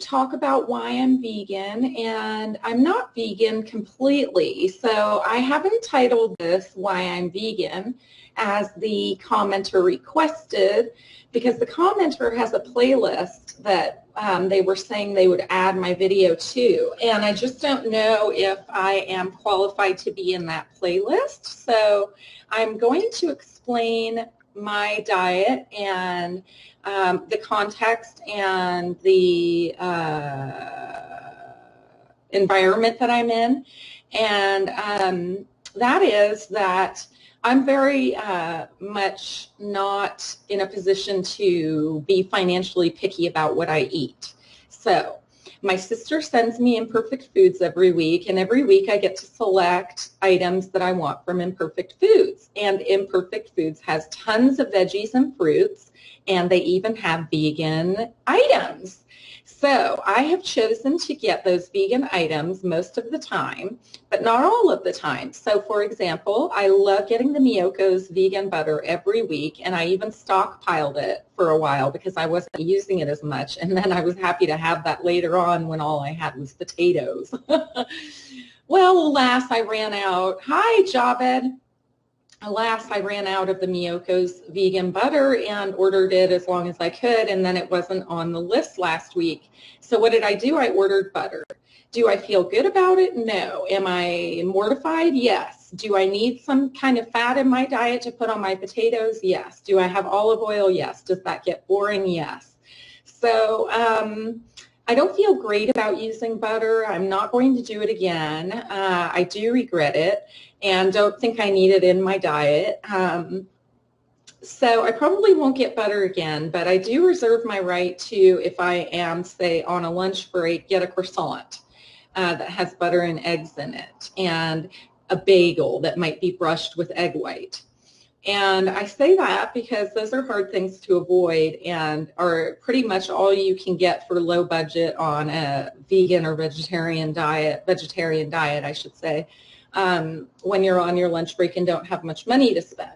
talk about why I'm vegan, and I'm not vegan completely. So I have entitled this Why I'm Vegan as the commenter requested, because the commenter has a playlist that they were saying they would add my video to, and I just don't know if I am qualified to be in that playlist. So I'm going to explain my diet and the context and the environment that I'm in, and that is that I'm very much not in a position to be financially picky about what I eat. So my sister sends me Imperfect Foods every week, and every week I get to select items that I want from Imperfect Foods. And Imperfect Foods has tons of veggies and fruits, and they even have vegan items. So I have chosen to get those vegan items most of the time, but not all of the time. So for example, I love getting the Miyoko's vegan butter every week, and I even stockpiled it for a while because I wasn't using it as much, and then I was happy to have that later on when all I had was potatoes. Well, alas, I ran out. Hi, Javed. Alas, I ran out of the Miyoko's vegan butter and ordered it as long as I could, and then it wasn't on the list last week. So what did I do? I ordered butter. Do I feel good about it? No. Am I mortified? Yes. Do I need some kind of fat in my diet to put on my potatoes? Yes. Do I have olive oil? Yes. Does that get boring? Yes. So I don't feel great about using butter. I'm not going to do it again. I do regret it and don't think I need it in my diet. So I probably won't get butter again, but I do reserve my right to, if I am, say, on a lunch break, get a croissant that has butter and eggs in it, and a bagel that might be brushed with egg white. And I say that because those are hard things to avoid and are pretty much all you can get for low budget on a vegan or vegetarian diet, I should say, when you're on your lunch break and don't have much money to spend.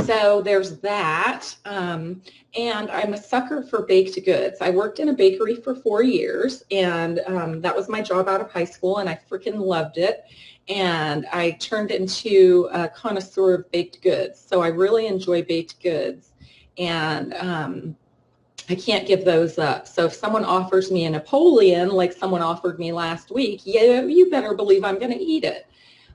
So there's that, and I'm a sucker for baked goods. I worked in a bakery for 4 years, and that was my job out of high school, and I freaking loved it. And I turned into a connoisseur of baked goods. So I really enjoy baked goods, and I can't give those up. So if someone offers me a Napoleon, like someone offered me last week, yeah, you better believe I'm going to eat it.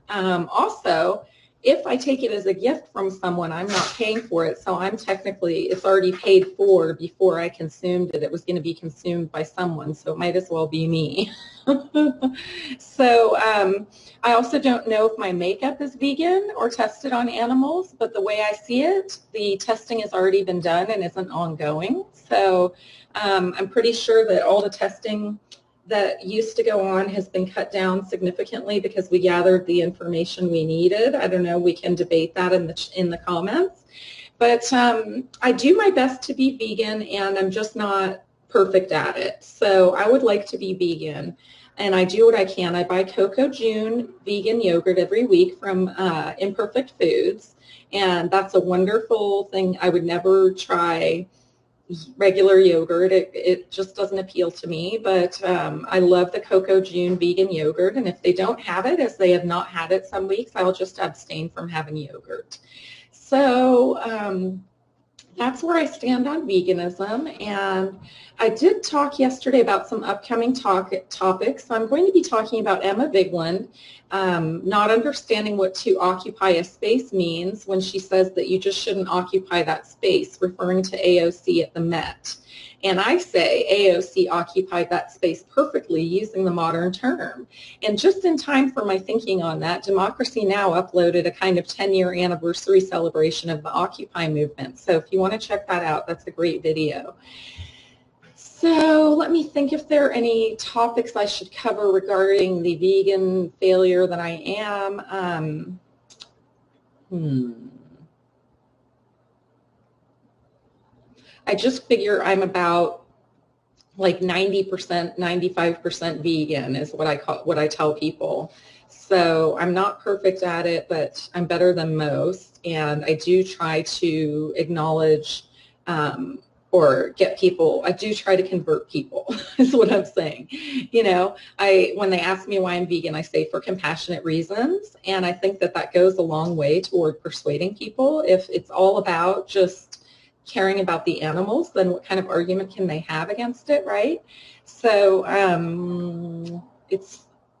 Also, if I take it as a gift from someone, I'm not paying for it, so I'm technically, it's already paid for before I consumed it. It was going to be consumed by someone, so it might as well be me. So I also don't know if my makeup is vegan or tested on animals, but the way I see it, the testing has already been done and isn't ongoing. So I'm pretty sure that all the testing that used to go on has been cut down significantly because we gathered the information we needed. I don't know, we can debate that in the comments. But I do my best to be vegan, and I'm just not perfect at it. So I would like to be vegan, and I do what I can. I buy Coco June vegan yogurt every week from Imperfect Foods, and that's a wonderful thing. I would never try regular yogurt. It just doesn't appeal to me, but I love the Coco June vegan yogurt, and if they don't have it, as they have not had it some weeks, I'll just abstain from having yogurt. So that's where I stand on veganism, and I did talk yesterday about some upcoming topics. So I'm going to be talking about Emma Vigeland not understanding what to occupy a space means when she says that you just shouldn't occupy that space, referring to AOC at the Met. And I say AOC occupied that space perfectly using the modern term. And just in time for my thinking on that, Democracy Now! Uploaded a kind of 10-year anniversary celebration of the Occupy movement. So if you want to check that out, that's a great video. So let me think if there are any topics I should cover regarding the vegan failure that I am. I just figure I'm about like 90%, 95% vegan is what I tell people. So I'm not perfect at it, but I'm better than most, and I do try to acknowledge or get people. I do try to convert people is what I'm saying. You know, when they ask me why I'm vegan, I say for compassionate reasons, and I think that that goes a long way toward persuading people. If it's all about just caring about the animals, then what kind of argument can they have against it, right? So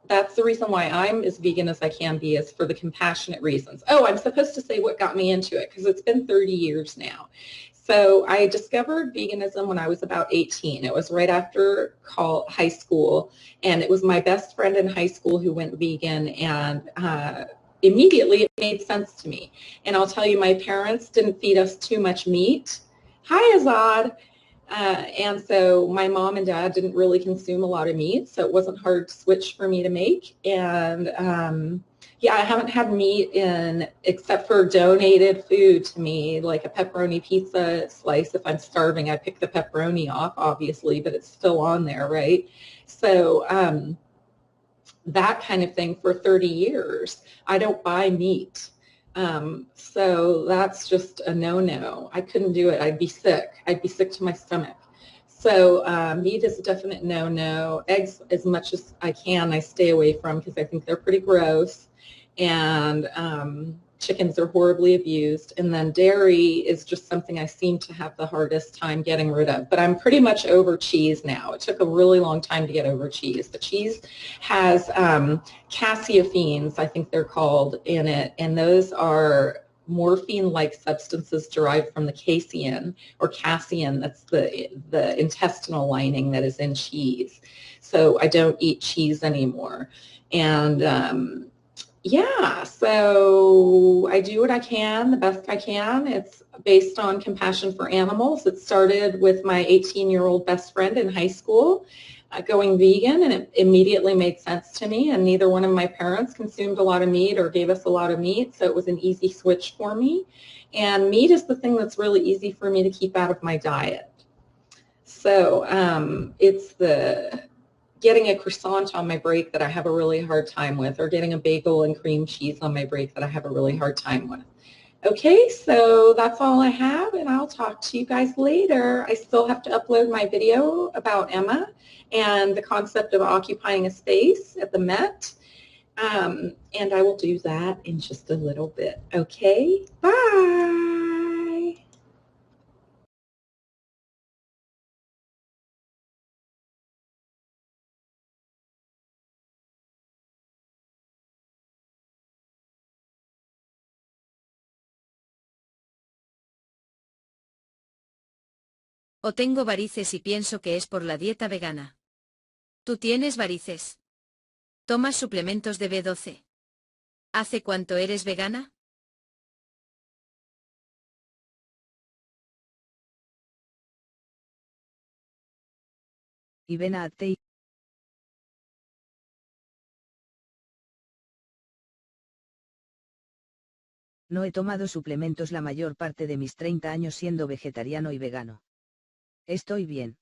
that's the reason why I'm as vegan as I can be, is for the compassionate reasons. Oh, I'm supposed to say what got me into it, because it's been 30 years now. So I discovered veganism when I was about 18. It was right after high school, and it was my best friend in high school who went vegan, and immediately it made sense to me. And I'll tell you, my parents didn't feed us too much meat. Hi, Azad. And so my mom and dad didn't really consume a lot of meat, so it wasn't hard to switch for me to make. And yeah, I haven't had meat except for donated food to me, like a pepperoni pizza slice. If I'm starving, I pick the pepperoni off, obviously, but it's still on there, right? So that kind of thing for 30 years. I don't buy meat. So that's just a no-no. I couldn't do it. I'd be sick. I'd be sick to my stomach. So meat is a definite no-no. Eggs, as much as I can, I stay away from, because I think they're pretty gross. And chickens are horribly abused. And then dairy is just something I seem to have the hardest time getting rid of. But I'm pretty much over cheese now. It took a really long time to get over cheese. But cheese has caseophenes, I think they're called, in it. And those are morphine-like substances derived from the casein, or casein, that's the intestinal lining that is in cheese. So I don't eat cheese anymore. And yeah, so I do what I can, the best I can. It's based on compassion for animals. It started with my 18-year-old best friend in high school going vegan, and it immediately made sense to me. And neither one of my parents consumed a lot of meat or gave us a lot of meat, so it was an easy switch for me. And meat is the thing that's really easy for me to keep out of my diet. So it's the getting a croissant on my break that I have a really hard time with, or getting a bagel and cream cheese on my break that I have a really hard time with. Okay, so that's all I have, and I'll talk to you guys later. I still have to upload my video about Emma and the concept of occupying a space at the Met, and I will do that in just a little bit. Okay, bye. O tengo varices y pienso que es por la dieta vegana. ¿Tú tienes varices? ¿Tomas suplementos de B12? ¿Hace cuánto eres vegana? Y ven a Acte. No he tomado suplementos la mayor parte de mis 30 años siendo vegetariano y vegano. Estoy bien.